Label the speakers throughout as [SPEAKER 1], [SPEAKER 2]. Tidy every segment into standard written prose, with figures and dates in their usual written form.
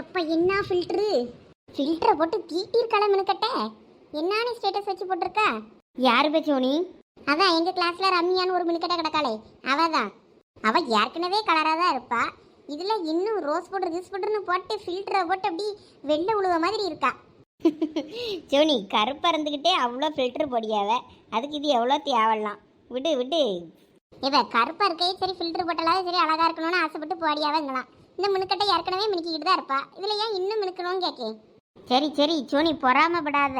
[SPEAKER 1] எப்ப என்ன ஃபில்டரு ஃபில்டரை போட்டு தீட்டிருக்கலாம் மினுக்கட்ட. என்னானு ஸ்டேட்டஸ் வச்சு போட்டிருக்கா?
[SPEAKER 2] யாரு பேச்சோனி?
[SPEAKER 1] அதான் எங்க கிளாஸ்ல ரம்யான்னு ஒரு மினுக்கட்ட கிடக்காளே அவதான். அவ ஏற்கனவே கலரா தான் இருப்பா. இதுல இன்னும் ரோஸ் பவுடர் கிஸ் பவுடர்னு போட்டு ஃபில்டரை போட்டு அப்படி வெள்ளை உழுவ மாதிரி இருக்கா.
[SPEAKER 2] சோனி கருப்பா இருந்துக்கிட்டே அவ்வளோ ஃபில்டர் பொடியாவ, அதுக்கு இது எவ்வளோ தேவலாம். விடு விடு.
[SPEAKER 1] இவ கருப்பா இருக்கே சரி ஃபில்டர் போட்டாலும் சரி அழகா இருக்கணும்னு ஆசைப்பட்டு போடியாவங்களாம். இந்த மினுக்கட்டை ஏற்கனவே மினுக்கிட்டு தான் இருப்பா. இதுல ஏன் இன்னும் மினுக்கணும்னு கேட்கேன்.
[SPEAKER 2] சரி சரி சோனி பொறாமப்படாத.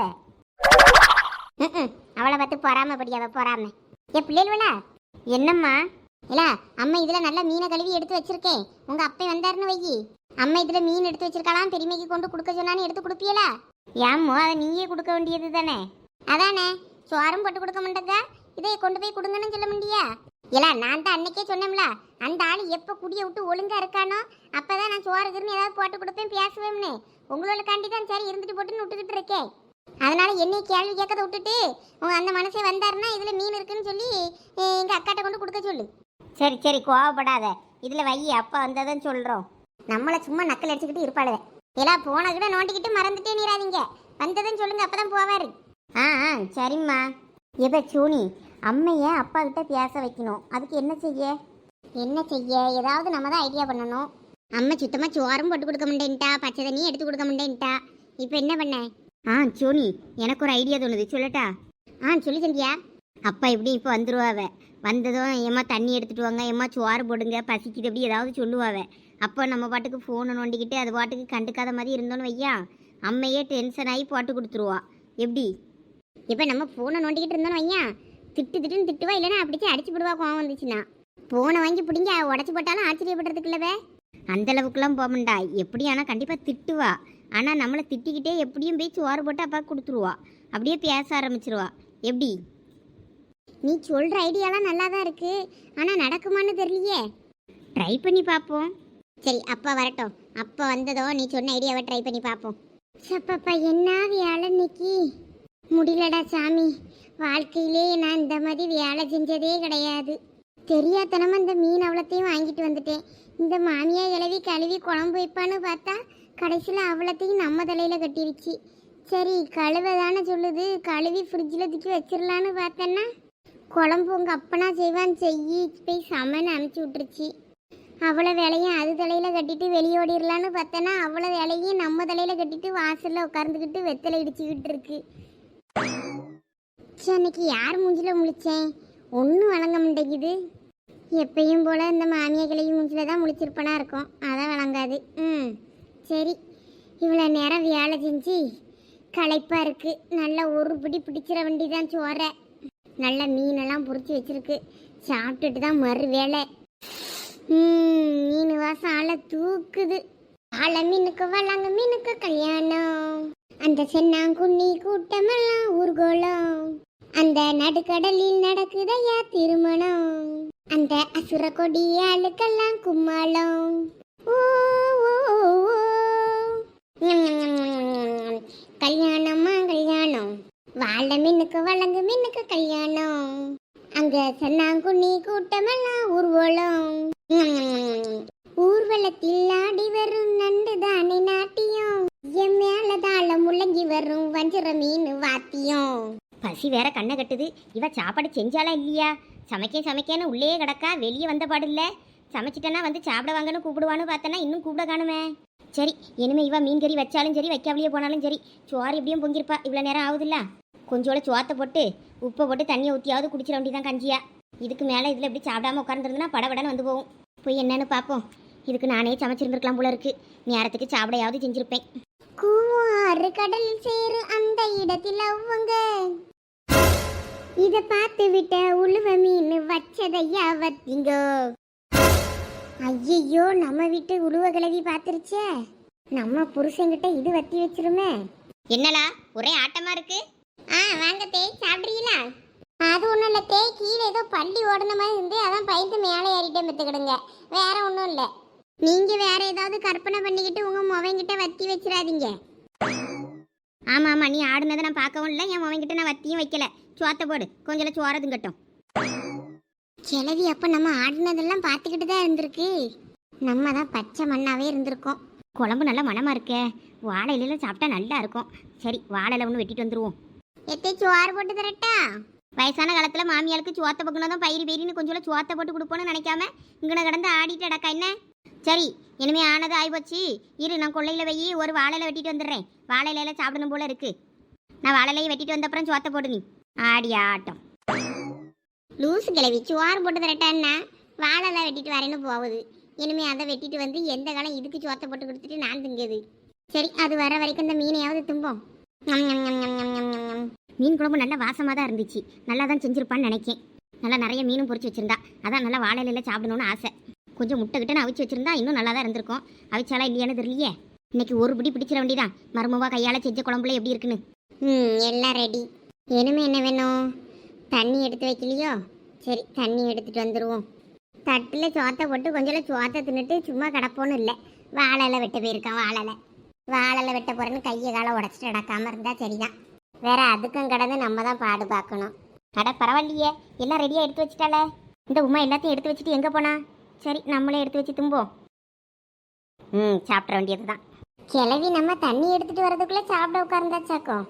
[SPEAKER 1] அவளை பார்த்து பொறாமப்படியாவ பொறாம. ஏ பிள்ளைகளா
[SPEAKER 2] என்னம்மா?
[SPEAKER 1] இல்ல அம்மா இதுல நல்ல மீனை கழுவி எடுத்து வச்சிருக்கேன். உங்க அப்பா வந்தாருன்னு வையி. அம்மா இதுல மீன் எடுத்து வச்சிருக்கலாம், பெருமைக்கு கொண்டு கொடுக்க சொன்னான்னு எடுத்து கொடுப்பியலா?
[SPEAKER 2] ஏம்மோ அதை நீயே கொடுக்க வேண்டியது தானே.
[SPEAKER 1] அதானே சோறும் போட்டு கொடுக்க மாட்டேங்க, இதை கொண்டு போய் கொடுங்கன்னு சொல்ல முடியா? இல்ல நான் தான் அன்னைக்கே சொன்னேன்ல, அந்த ஆள் எப்ப குடிய விட்டு ஒழுங்கா இருக்கானோ அப்பதான் நான் சோறுக்குன்னு ஏதாவது போட்டு கொடுப்பேன் பேசுவேன்னு. உங்களோட காண்டி தான் சரி இருந்துட்டு போட்டுன்னு விட்டுக்கிட்டு இருக்கேன். அதனால என்னை கேள்வி கேட்கறத விட்டுட்டு உங்க அந்த மனசே வந்தாருன்னா இதுல மீன் இருக்குன்னு சொல்லி எங்க அக்காட்ட கொண்டு கொடுக்க சொல்லு.
[SPEAKER 2] சரி சரி கோவப்படாத, இதுல வை அப்பா வந்ததான் சொல்றோம்.
[SPEAKER 1] நம்மளை சும்மா நக்கல் அடிச்சுக்கிட்டு இருப்பாளுவே. எல்லாம் போன கூட நோண்டிக்கிட்டு மறந்துட்டே நீராதீங்க, வந்ததுன்னு சொல்லுங்க அப்பதான் போவாரு.
[SPEAKER 2] ஆ சரிம்மா. எப்ப சோனி அம்மைய அப்பா கிட்ட பேச வைக்கணும், அதுக்கு என்ன செய்ய?
[SPEAKER 1] என்ன செய்ய, ஏதாவது நம்ம தான் ஐடியா பண்ணணும். அம்மா சுத்தமா சோறும் போட்டு கொடுக்க முடியேன்ட்டா, பச்சை தண்ணியும் எடுத்து கொடுக்க முடியேன்ட்டா. இப்போ என்ன பண்ண?
[SPEAKER 2] சோனி எனக்கு ஒரு ஐடியா தோணுது, சொல்லட்டா?
[SPEAKER 1] சொல்லி சந்தியா.
[SPEAKER 2] அப்பா எப்படி இப்போ வந்துருவாவ, வந்ததும் ஏம்மா தண்ணி எடுத்துட்டு வாங்க, ஏம்மா சோறு போடுங்க பசிக்குது அப்படி ஏதாவது சொல்லுவாவ. அப்போ நம்ம பாட்டுக்கு ஃபோனை நோண்டிக்கிட்டு அது பாட்டுக்கு கண்டுக்காத மாதிரி இருந்தோன்னு வையா, அம்மையே டென்ஷன் ஆகி போட்டு கொடுத்துருவா. எப்படி?
[SPEAKER 1] இப்போ நம்ம ஃபோனை நோண்டிக்கிட்டு இருந்தோன்னு வையா, திட்டுன்னு திட்டுவா, இல்லைன்னா அப்படிச்சு அடிச்சு விடுவா. கோவம் வந்துச்சுன்னா ஃபோனை வாங்கி பிடிங்க உடச்சி போட்டாலும் ஆச்சரியப்படுறதுக்கு இல்லவே.
[SPEAKER 2] அந்த அளவுக்குலாம் போக மாட்டா, எப்படி ஆனால் கண்டிப்பாக திட்டுவா. ஆனால் நம்மளை திட்டிக்கிட்டே எப்படியும் போய் சோறு போட்டு அப்பா கொடுத்துருவா, அப்படியே பேச ஆரம்பிச்சிருவா. எப்படி?
[SPEAKER 1] நீ சொல்கிற ஐடியாலாம் நல்லா தான் இருக்கு, ஆனால் நடக்குமான்னு தெரியலையே.
[SPEAKER 2] ட்ரை பண்ணி பார்ப்போம்.
[SPEAKER 1] சரி அப்பா வரட்டும், அப்பா வந்ததோ நீ சொன்ன ஐடியாவை ட்ரை பண்ணி பார்ப்போம். சப்பாப்பா என்ன வேலை இன்னைக்கு முடியலடா சாமி. வாழ்க்கையிலே நான் இந்த மாதிரி வேலை செஞ்சதே கிடையாது. தெரியாதனமா இந்த மீன் அவ்வளோத்தையும் வாங்கிட்டு வந்துட்டேன். இந்த மாமியா இலவி கழுவி குழம்பு வைப்பான்னு பார்த்தா கடைசியில் அவ்வளோத்தையும் நம்ம தலையில் கட்டிருச்சு. சரி கழுவதானே சொல்லுது, கழுவி ஃப்ரிட்ஜில் தூக்கி வச்சிடலான்னு பார்த்தேன்னா குழம்பு உங்கள் அப்பனா செய்வான்னு செய்யி போய் சமன்னு அனுப்பிச்சி விட்டுருச்சு. அவ்வளோ வேலையும் அது தலையில் கட்டிட்டு வெளியோடிடலான்னு பார்த்தேன்னா அவ்வளோ வேலையும் நம்ம தலையில் கட்டிட்டு வாசலில் உட்காந்துக்கிட்டு வெத்தலை இடிச்சுக்கிட்டு இருக்கு. அன்னைக்கு யார் மூஞ்சில் முழிச்சேன், ஒன்றும் வழங்க மாட்டேங்குது. எப்பயும் போல் இந்த மாமியா கிளவி மூஞ்சில் தான் முழிச்சிருப்பனா இருக்கும், அதான் வழங்காது. சரி இவ்வளோ நேரம் வேலை செஞ்சு களைப்பாக இருக்குது. நல்லா ஒரு பிடி பிடிச்சிட வண்டி தான் சோற. நல்ல மீனெல்லாம் பொறிச்சு வச்சிருக்கு, சாப்பிட்டுட்டு தான் மறு வேலை. மீன் வாசம் ஆளை தூக்குது. ஆளை மீனுக்கு வளங்க மீனுக்கு கல்யாணம், அந்த சென்னாங்குண்ணி கூட்டமெல்லாம் ஊர்கோலம், அந்த நடுக்கடலில் நடக்குதையா திருமணம், அந்த அசுர கொடி ஆளுக்கெல்லாம் கும்மாளம். கல்யாணமா கல்யாணம், வாழ மீனுக்கு வழங்கு மீனுக்கு கல்யாணம், அங்க சென்னாங்குண்ணி கூட்டமெல்லாம் ஊர்வலம். ஊர்வலத்தில் ஆடி வரும் நண்டு தானே நாட்டியம், என் மேல தாளம் முழங்கி வரும் வஞ்சிர மீன் வாத்தியம்.
[SPEAKER 2] பசி வேற கண்ணை கட்டுது. இவ சாப்பாடு செஞ்சாலா இல்லையா? சமைக்கன்னு உள்ளே கிடக்கா, வெளியே வந்த பாடு இல்லை. சமைச்சிட்டேன்னா வந்து சாப்பிட வாங்கன்னு கூப்பிடுவான்னு பார்த்தேன்னா இன்னும் கூப்பிட காணுமே. சரி இனிமே இவ மீன் கறி வச்சாலும் சரி வைக்காமலேயே போனாலும் சரி, சோறு எப்படியும் பொங்கிருப்பா. இவ்வளோ நேரம் ஆகுதுல்ல, கொஞ்சோட சோத்தை போட்டு உப்பை போட்டு தண்ணியை ஊற்றியாவது குடிச்சிட வேண்டியதான் கஞ்சியா. இதுக்கு மேலே இதில் எப்படி சாப்பிடாம உட்காந்துருந்துன்னா படபடன்னு வந்து போகும். போய் என்னன்னு பார்ப்போம். இதுக்கு நானே சமைச்சிருந்துருக்கலாம் போல இருக்கு, நேரத்துக்கு சாப்பிடையாவது செஞ்சிருப்பேன்.
[SPEAKER 1] கூவாறு கடலில் சேரு அந்த இடத்தில் அவங்க இத பார்த்து விட்ட உழுவ மீன் வச்சதையா வத்தீங்க. ஐயோ நம்ம வீட்டு உழுவ கிளவி பார்த்துருச்சே, நம்ம புருஷங்கிட்ட இது வத்தி வச்சிருமே.
[SPEAKER 2] என்னலா ஒரே ஆட்டமா இருக்கு?
[SPEAKER 1] வாங்க தேய் சாப்பிட்றீங்களா? அது ஒன்றும் இல்லை தேய், கீழே ஏதோ பள்ளி ஓடுன மாதிரி இருந்து அதான் பயந்து மேலே ஏறிட்டே மெத்துக்கிடுங்க, வேற ஒன்றும் இல்லை. நீங்கள் வேற ஏதாவது கற்பனை பண்ணிக்கிட்டு உங்கள் முவங்கிட்ட வத்தி வச்சிடாதீங்க.
[SPEAKER 2] ஆமாம் நீ ஆடுனதை நான் பார்க்கவும் இல்லை, என் முவங்கிட்ட நான் வத்தியும் வைக்கல. சோத்தை போடு, கொஞ்சம் சோறதும் கட்டும்.
[SPEAKER 1] கிளவி அப்போ நம்ம ஆடினதெல்லாம் பார்த்துக்கிட்டு தான் இருந்திருக்கு. நம்ம தான் பச்சை மண்ணாவே இருந்திருக்கோம்.
[SPEAKER 2] குழம்பு நல்லா மணமா இருக்கே. வாழை இலையில சாப்பிட்டா நல்லா இருக்கும். சரி, வாழை இலை ஒன்று வெட்டிட்டு வந்துருவோம்.
[SPEAKER 1] எத்தை சோறு போட்டு தரட்டா?
[SPEAKER 2] வயசான காலத்தில் மாமியாளுக்கு சோத்த பக்கணும் தான் பயிறு பயிரின்னு கொஞ்சம் சோத்த போட்டு கொடுப்போன்னு நினைக்காம இங்கன கடந்து ஆடிட்டு அடக்கா என்ன. சரி, இனிமே ஆனது ஆயிப்போச்சு. இரு, நான் கொள்ளையில் போய் ஒரு வாழையில வெட்டிட்டு வந்துடுறேன். வாழை இலையில சாப்பிடணும் போல இருக்கு. நான் வாழையிலையை வெட்டிட்டு வந்த அப்புறம் சோத்த போடு நீ. ஆடி ஆட்டம்.
[SPEAKER 1] லூசு கிளவி, சோறு போட்டு தரட்டான்னா வாழைலாம் வெட்டிட்டு வரேன்னு போகுது. இனிமே அதை வெட்டிட்டு வந்து எந்த காலம் இதுக்கு சோத்த போட்டு கொடுத்துட்டு நான் திங்குது. சரி, அது வர வரைக்கும் இந்த மீனையாவது தும்போம்.
[SPEAKER 2] மீன் குழம்பு நல்ல வாசமாக தான் இருந்துச்சு. நல்லா தான் செஞ்சிருப்பான்னு நினைக்கேன். நல்லா நிறைய மீனும் பொரிச்சு வச்சிருந்தா. அதான் நல்லா வாழை இலையில சாப்பிடணும்னு ஆசை. கொஞ்சம் முட்டை கிட்ட அவிச்சு வச்சிருந்தா இன்னும் நல்லா தான் இருந்திருக்கும். அவிச்சாலா இல்லையானு தெரியலையே. இன்னைக்கு ஒரு பிடி பிடிச்சிட வேண்டியதான். மருமவா கையால் செஞ்ச குழம்புல எப்படி இருக்குன்னு.
[SPEAKER 1] எல்லாம் ரெடி. இனிமே என்ன வேணும்? தண்ணி எடுத்து வைக்கலையோ? சரி, தண்ணி எடுத்துட்டு வந்துடுவோம். தட்டில் சோத்தை போட்டு கொஞ்சம் சோத்தை தின்னுட்டு சும்மா கிடப்போன்னு இல்லை. வாழைல வெட்ட போயிருக்கான். வாழைல வெட்ட போகிறேன்னு கையை காலை உடச்சிட்டு நடக்காமல் இருந்தால் சரிதான். வேற அதுக்கும் கடந்து நம்ம தான் பாடு பார்க்கணும்.
[SPEAKER 2] அட பரவாயில்லையே, எல்லாம் ரெடியாக எடுத்து வச்சுட்டாலே. இந்த உமா எல்லாத்தையும் எடுத்து வச்சுட்டு எங்கே போனா? சரி, நம்மளே எடுத்து வச்சு தும்போம். சாப்பிட வேண்டியது தான்.
[SPEAKER 1] கிளவி நம்ம தண்ணி எடுத்துட்டு வரதுக்குள்ளே சாப்பிட உட்கார்ந்தாச்சாக்கும்.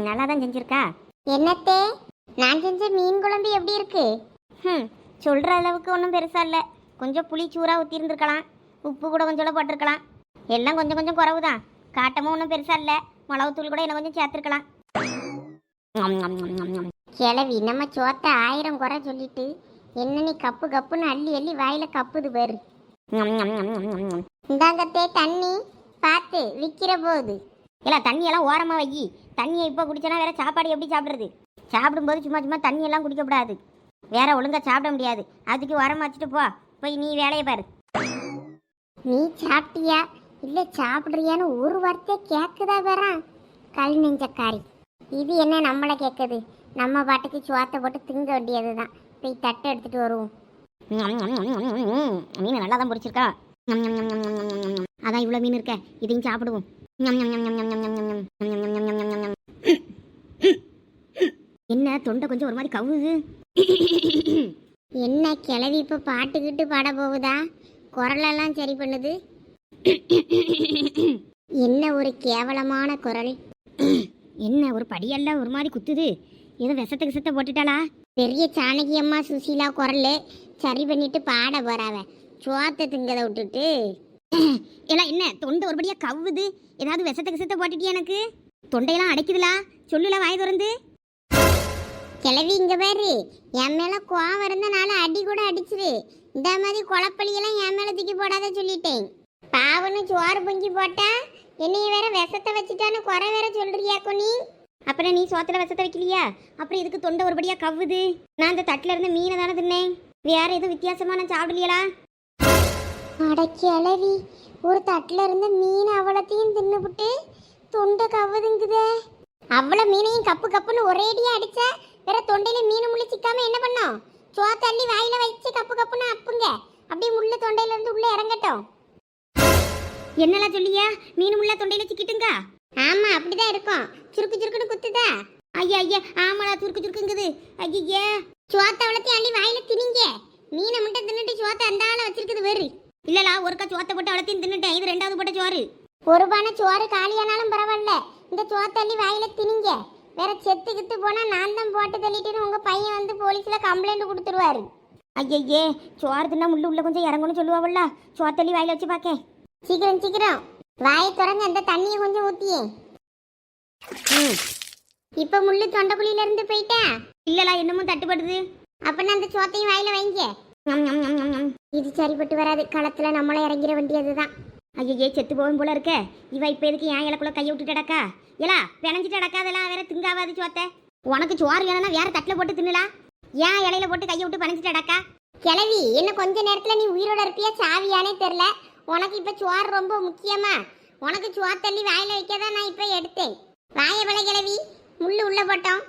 [SPEAKER 2] நல்லா தான் செஞ்சிருக்கா.
[SPEAKER 1] என்னத்தே, நான் செஞ்ச மீன் குழம்பு எப்படி இருக்கு?
[SPEAKER 2] சொல்கிற அளவுக்கு ஒன்றும் பெருசாக இல்லை. கொஞ்சம் புளி சூறாக ஊற்றிருந்துருக்கலாம். உப்பு கூட கொஞ்சம் போட்டிருக்கலாம். எல்லாம் கொஞ்சம் கொஞ்சம் குறவு தான். காட்டமும் ஒன்றும் பெருசாக இல்லை. மிளகுத்தூள் கூட இன்னும் கொஞ்சம் சேர்த்துருக்கலாம்.
[SPEAKER 1] கிளவி நம்ம சோத்தை 1000 குறை சொல்லிட்டு என்ன நீ கப்பு கப்புன்னு அள்ளி அள்ளி வாயில கப்புது பாரு. இந்தாங்கத்தே தண்ணி, பார்த்து விற்கிற போகுது.
[SPEAKER 2] இல்லை, தண்ணியெல்லாம் ஓரமாக வை. தண்ணியை இப்போ குடிச்சனா வேற சாப்பாடு எப்படி சாப்பிட்றது? சாப்பிடும்போது சும்மா சும்மா தண்ணியெல்லாம் குடிக்கக்கூடாது. வேற ஒழுங்கா சாப்பிட முடியாது. அதுக்கு ஓரமாக வச்சுட்டு போய் நீ வேலையை பாரு.
[SPEAKER 1] நீ சாப்பிட்டியா இல்லை சாப்பிட்றியான்னு ஒரு வார்த்தை கேட்குதா வேற கல் நெஞ்சக்காரி. இது என்ன நம்மளை கேட்குது? நம்ம பாட்டுக்கு சோத்தை போட்டு திங்க வேண்டியது தான். போய் தட்டை எடுத்துட்டு வருவோம்.
[SPEAKER 2] மீன் நல்லா தான் பொரிச்சிருக்கா. அதான் இவ்வளோ மீன் இருக்க, இதையும் சாப்பிடுவோம். என்ன தொண்டை கொஞ்சம் ஒரு மாதிரி கவுது.
[SPEAKER 1] என்ன கிளவி இப்போ பாட்டுக்கிட்டு பாட போகுதா? குரலெல்லாம் சரி பண்ணுது. என்ன ஒரு கேவலமான குரல்.
[SPEAKER 2] என்ன ஒரு படியெல்லாம் ஒரு மாதிரி குத்துது. ஏதோ விஷத்தை போட்டுட்டாளா?
[SPEAKER 1] பெரிய சாணகி அம்மா சுசீலா குரல் சரி பண்ணிட்டு பாட போறாவ. சோத்தை திங்கதை விட்டுட்டு
[SPEAKER 2] எல்லாம் என்ன தொண்டை ஒருபடியா கவுது. ஏதாவது விஷத்தை போட்டுட்டியா? எனக்கு தொண்டையெல்லாம் அடைக்குதுலா. சொல்லுல வாய் திறந்து.
[SPEAKER 1] கிளவி இங்க பாரு, என் மேல கோவம் இருந்தனால அடி கூட அடிச்சிரு. இந்த மாதிரி குழப்பலியெல்லாம் என் மேல தூக்கி போடாத சொல்லிட்டேன். பாவன்னு சோறு பொங்கி போட்டா என்னைய வேற விஷத்தை வச்சுட்டான்னு குறை வேற சொல்றியாக்கோ நீ?
[SPEAKER 2] அப்புறம் நீ சோத்துல விஷத்தை வைக்கலையா? அப்புறம் இதுக்கு தொண்டை ஒருபடியா கவுது. நான் இந்த தட்டில் இருந்த மீனை தானே தின்னேன். வேற எதுவும் வித்தியாசமா நான் சாப்பிடலையா?
[SPEAKER 1] அட கிளவி, ஒரு தட்டில் இருந்த மீன் அவ்வளத்தையும் தின்னுபிட்டு தொண்டை கவுதுங்குதே. அவ்வளோ மீனையும் கப்பு கப்புன்னு ஒரேடியா அடிச்சா வேற தொண்டையில மீன் முள்ளு சிக்காம என்ன பண்ணோம்? சோத்தள்ளி வாயில வச்சு கப்பு கப்புன்னு அப்புங்க. அப்படியே முள்ளு தொண்டையில இருந்து உள்ள இறங்கட்டும்.
[SPEAKER 2] என்னெல்லாம் சொல்லியா? மீன் முள்ள தொண்டையில சிக்கிட்டுங்க?
[SPEAKER 1] ஆமா, அப்படிதான் இருக்கும். சுருக்கு சுருக்குன்னு குத்துதா?
[SPEAKER 2] ஐயா ஆமாடா, சுருக்கு சுருக்குங்குது. ஐயே,
[SPEAKER 1] சோத்த அவ்வளத்தையும் அள்ளி வாயில திணிங்க. மீனை மட்டும் தின்னுட்டு சோத்த அந்த ஆளை வச்சிருக்குது வேறு.
[SPEAKER 2] இல்லலா, ஒருக்கா சோத்தை போட்டு அவ்வளத்தையும் தின்னுட்டேன். இது 2வது போட்ட சோறு.
[SPEAKER 1] ஒரு பானை சோறு காலியானாலும் பரவாயில்ல, இந்த சோத்தள்ளி வாயில திணிங்க. வேற செத்து கித்து போனா நான் தான் போட்டு தள்ளிட்டுன்னு உங்க பையன் வந்து போலீஸ்ல கம்ப்ளைண்ட் கொடுத்துருவாரு.
[SPEAKER 2] ஐயே, சோறு தின்னா முள்ளு உள்ள கொஞ்சம் இறங்கணும்னு சொல்லுவாள்ல. சோத்தள்ளி வாயில வச்சு பாக்க.
[SPEAKER 1] சீக்கிரம் சீக்கிரம் வாயை திறந்து அந்த தண்ணியை கொஞ்சம் ஊத்தியே. இப்ப முள்ளு தொண்டைக்குழியில இருந்து போயிட்டா?
[SPEAKER 2] இல்லலா, என்னமோ தட்டுப்படுது.
[SPEAKER 1] அப்ப அந்த சோத்தையும் வாயில வைங்க. இது சரிப்பட்டு வராது. களத்துல நம்மள இறங்கிட வேண்டியதுதான்.
[SPEAKER 2] ஐயே, செத்து போகும் போல இருக்க. இவ இப்ப எதுக்கு என் இலக்குள்ள கையை விட்டுட்டடக்கா? ஏலா, பிணைஞ்சிட்டு அடக்காதெல்லாம் வேற திங்காவாது சோத்த. உனக்கு சோறு வேணும்னா வேற தட்டில் போட்டு தின்னலாம். ஏன் இலையில போட்டு கையை விட்டு பிணைஞ்சிட்டு அடக்கா?
[SPEAKER 1] கிளவி, இன்னும் கொஞ்ச நேரத்துல நீ உயிரோட இருப்பியா சாவியானே தெரியல. உனக்கு இப்ப சோறு ரொம்ப முக்கியமா? உனக்கு சோறு தள்ளி வாயில வைக்கதான் நான் இப்ப எடுத்தேன். வாய விலை கிளவி, முள்ளு உள்ள போட்டோம்.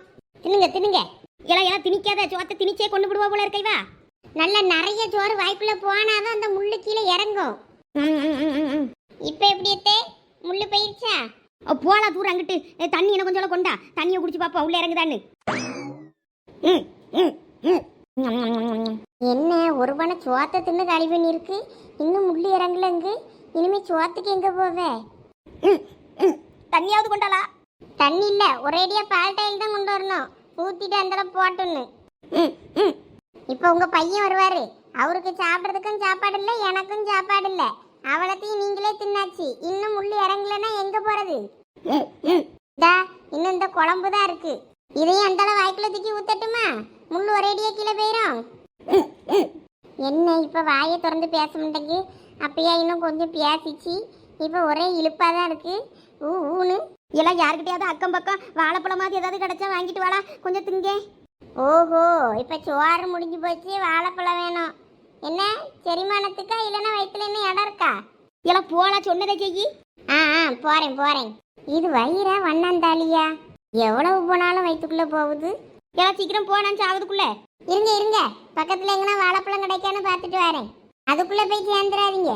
[SPEAKER 1] தின்னுங்க.
[SPEAKER 2] எல்லாம் திணிக்காத. சோத்தை திணிச்சே கொண்டு விடுவா போல இருக்கைவா.
[SPEAKER 1] நல்ல நிறைய சோறு வாய்க்குள்ள போனாதான் அந்த முள்ளு கீழே இறங்கும். இப்ப எப்படியே முள்ளு போயிருச்சா?
[SPEAKER 2] போலா தூரம் அங்கிட்டு. தண்ணி என்ன கொஞ்சம் கொண்டா. தண்ணியை குடிச்சு பாப்பா உள்ள இறங்குதான்னு.
[SPEAKER 1] என்ன ஒரு பண சோத்தை தின்னு கழி பண்ணிருக்கு. இன்னும் முள்ளு இறங்கலங்கு. இனிமே சோத்துக்கு எங்க போவே?
[SPEAKER 2] தண்ணியாவது கொண்டாளா?
[SPEAKER 1] தண்ணி இல்ல, ஒரேடியா பால் டைல் தான் கொண்டு வரணும். ஊத்திட்டு அந்த போட்டுன்னு. இப்போ உங்க பையன் வருவாரு, அவருக்கு சாப்பிட்றதுக்கும் சாப்பாடு இல்லை, எனக்கும் சாப்பாடு இல்லை. அவளத்தையும் நீங்களே தின்னாச்சு. இன்னும் முள்ளு இறங்கலன்னா எங்க போறது? இன்னும் இந்த குழம்பு தான் இருக்கு. இதையும் அந்த வாய்க்குள்ள தூக்கி ஊத்தட்டுமா? முள்ளு ஒரேடியா கீழே போயிடும். என்ன இப்ப வாயை திறந்து பேச மாட்டேங்கு? அப்பயா இன்னும் கொஞ்சம் பேசிச்சு, இப்ப ஒரே இழுப்பா தான் இருக்கு. ஊன்னு
[SPEAKER 2] எல்லாம் யாருக்கிட்டையாவது அக்கம் பக்கம் வாழைப்பழம் மாதிரி ஏதாவது கிடைச்சா வாங்கிட்டு வாடா, கொஞ்சம் திங்க.
[SPEAKER 1] ஓஹோ, இப்ப சோறு முடிஞ்சு போச்சு, வாழைப்பழம் வேணும். என்ன செரிமானத்துக்கா இல்லைன்னா வயிற்றுல என்ன இடம் இருக்கா?
[SPEAKER 2] எல்லாம் போலாம், சொன்னதை செய்யி.
[SPEAKER 1] போறேன் போறேன். இது வயிறா வண்ணாந்தாலியா? எவ்வளவு போனாலும் வயிற்றுக்குள்ள போகுது.
[SPEAKER 2] எல்லாம் சீக்கிரம் போனான்னு சாகுதுக்குள்ள.
[SPEAKER 1] இருங்க இருங்க, பக்கத்துல எங்கன்னா வாழைப்பழம் கிடைக்கான்னு பார்த்துட்டு வரேன். அதுக்குள்ள போய் சேர்ந்துடாதீங்க.